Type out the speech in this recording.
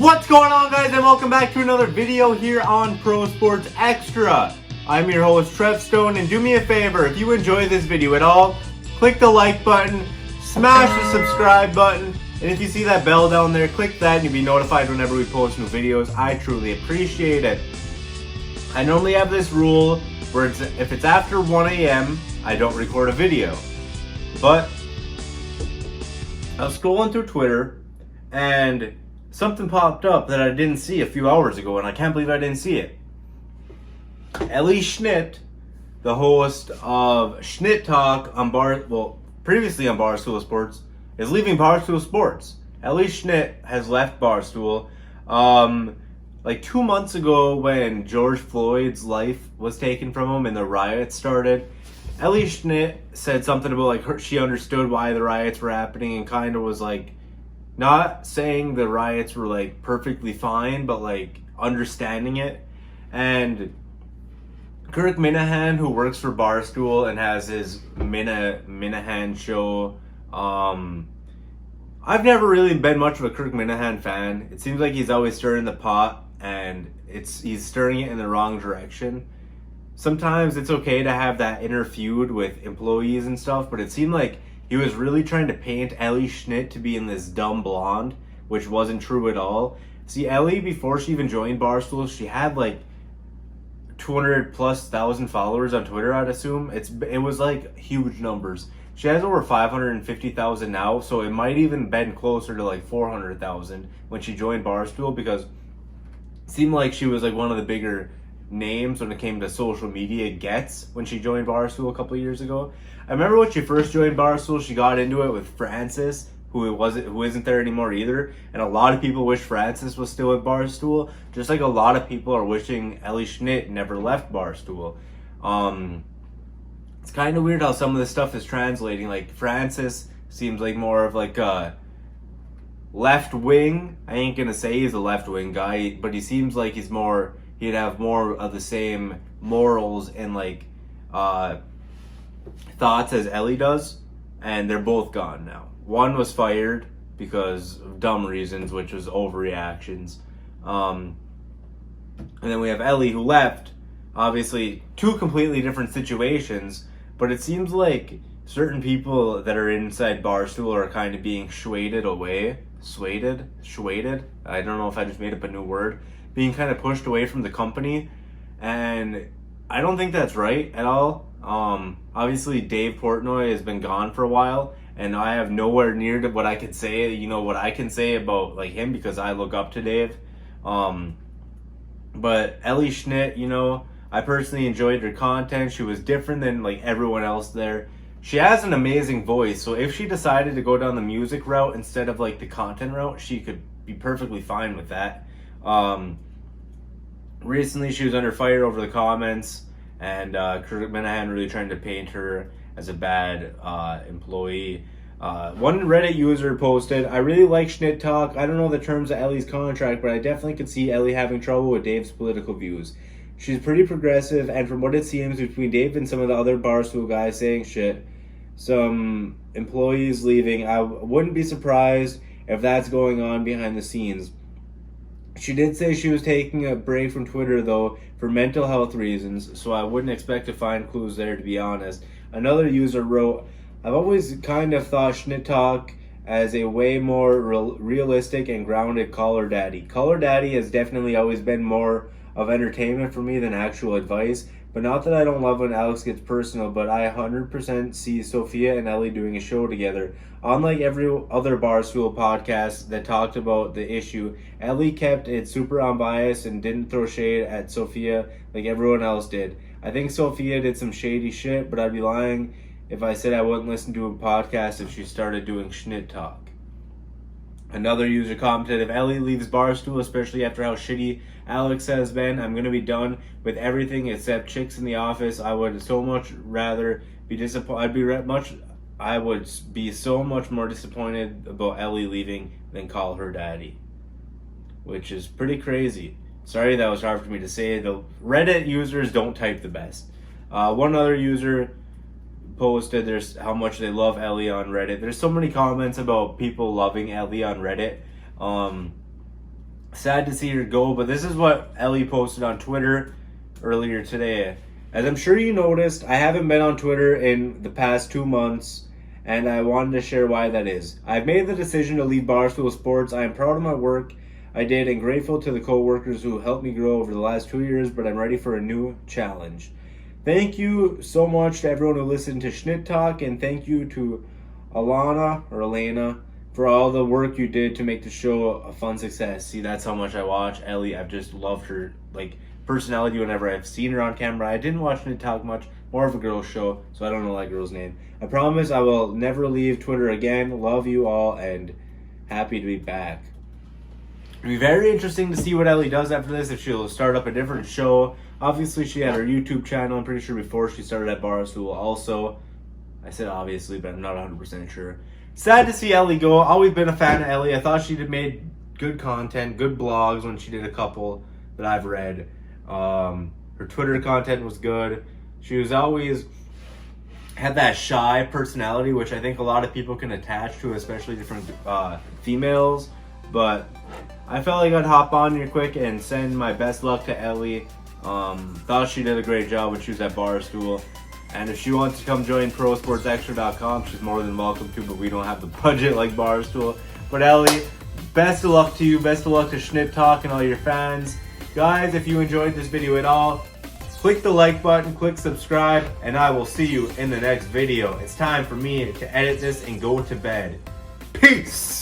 What's going on, guys, and welcome back to another video here on Pro Sports Extra. I'm your host, Trev Stone, and do me a favor, if you enjoy this video at all, click the like button, smash the subscribe button, and if you see that bell down there, click that and you'll be notified whenever we post new videos. I truly appreciate it. I normally have this rule where if it's after 1 a.m., I don't record a video. But I was scrolling through Twitter and something popped up that I didn't see a few hours ago, and I can't believe I didn't see it. Ellie Schnitt, the host of Schnitt Talk on previously on Barstool Sports, is leaving Barstool Sports. Ellie Schnitt has left Barstool. Like 2 months ago, when George Floyd's life was taken from him and the riots started, Ellie Schnitt said something about she understood why the riots were happening and kind of was not saying the riots were perfectly fine, but understanding it. And Kirk Minihane, who works for Barstool and has his Minihane show, I've never really been much of a Kirk Minihane fan. It seems like he's always stirring the pot, and he's stirring it in the wrong direction. Sometimes it's okay to have that inner feud with employees and stuff, but it seemed like he was really trying to paint Ellie Schnitt to be in this dumb blonde, which wasn't true at all. See, Ellie, before she even joined Barstool, she had 200,000+ followers on Twitter, I'd assume. It was huge numbers. She has over 550,000 now, so it might even been closer to 400,000 when she joined Barstool, because it seemed like she was one of the bigger names when it came to social media gets when she joined Barstool a couple of years ago. I remember when she first joined Barstool, she got into it with Francis, who isn't there anymore either, and a lot of people wish Francis was still at Barstool, just like a lot of people are wishing Ellie Schnitt never left Barstool. It's kind of weird how some of this stuff is translating. Francis seems more of a left wing. I ain't gonna say he's a left wing guy, but he seems like he'd have more of the same morals and thoughts as Ellie does, and they're both gone now. One was fired because of dumb reasons, which was overreactions. And then we have Ellie, who left. Obviously, two completely different situations, but it seems like certain people that are inside Barstool are kind of being swayed away. Swayed? I don't know if I just made up a new word. Being kind of pushed away from the company, and I don't think that's right at all. Obviously Dave Portnoy has been gone for a while, and I have nowhere near to what I could say, what I can say about him, because I look up to Dave. But Ellie Schnitt, I personally enjoyed her content. She was different than everyone else there. She has an amazing voice, so if she decided to go down the music route instead of the content route, she could be perfectly fine with that. Recently she was under fire over the comments, and Kirk Minihane really trying to paint her as a bad employee. One Reddit user posted, "I really like Schnitt Talk. I don't know the terms of Ellie's contract, but I definitely could see Ellie having trouble with Dave's political views. She's pretty progressive, and from what it seems between Dave and some of the other Barstool guys saying shit, some employees leaving, I wouldn't be surprised if that's going on behind the scenes. She did say she was taking a break from Twitter, though, for mental health reasons, so I wouldn't expect to find clues there, to be honest." Another user wrote, "I've always kind of thought Schnitt Talk as a way more realistic and grounded Call Her Daddy. Call Her Daddy has definitely always been more of entertainment for me than actual advice, but not that I don't love when Alex gets personal, but I 100% see Sophia and Ellie doing a show together. Unlike every other Barstool podcast that talked about the issue, Ellie kept it super unbiased and didn't throw shade at Sophia like everyone else did. I think Sophia did some shady shit, but I'd be lying if I said I wouldn't listen to a podcast if she started doing Schnitt Talk." Another user commented, "If Ellie leaves Barstool, especially after how shitty Alex has been, I'm going to be done with everything except chicks in the office. I would so much rather be disappointed. I would be so much more disappointed about Ellie leaving than Call Her Daddy," which is pretty crazy. Sorry that was hard for me to say. The Reddit users don't type the best. One other user posted there's how much they love Ellie on Reddit. There's so many comments about people loving Ellie on Reddit. Sad to see her go, but this is what Ellie posted on Twitter earlier today. As I'm sure you noticed, I haven't been on Twitter in the past 2 months, and I wanted to share why that is. I've made the decision to leave Barstool Sports. I am proud of my work I did and grateful to the co-workers who helped me grow over the last 2 years, but I'm ready for a new challenge. Thank you so much to everyone who listened to Schnitt Talk, and thank you to Elena for all the work you did to make the show a fun success. See, that's how much I watch Ellie. I've just loved her personality whenever I've seen her on camera. I didn't watch Schnitt Talk much, more of a girl show, so I don't know that girl's name. I promise I will never leave Twitter again. Love you all and happy to be back. It'll be very interesting to see what Ellie does after this, if she'll start up a different show. Obviously, she had her YouTube channel, I'm pretty sure, before she started at Barstool also. I said obviously, but I'm not 100% sure. Sad to see Ellie go. Always been a fan of Ellie. I thought she made good content, good blogs when she did a couple that I've read. Her Twitter content was good. She was always had that shy personality, which I think a lot of people can attach to, especially different females. But I felt like I'd hop on here quick and send my best luck to Ellie. Thought she did a great job when she was at Barstool. And if she wants to come join ProSportsExtra.com, she's more than welcome to, but we don't have the budget like Barstool. But Ellie, best of luck to you. Best of luck to Schnitt Talk and all your fans. Guys, if you enjoyed this video at all, click the like button, click subscribe, and I will see you in the next video. It's time for me to edit this and go to bed. Peace!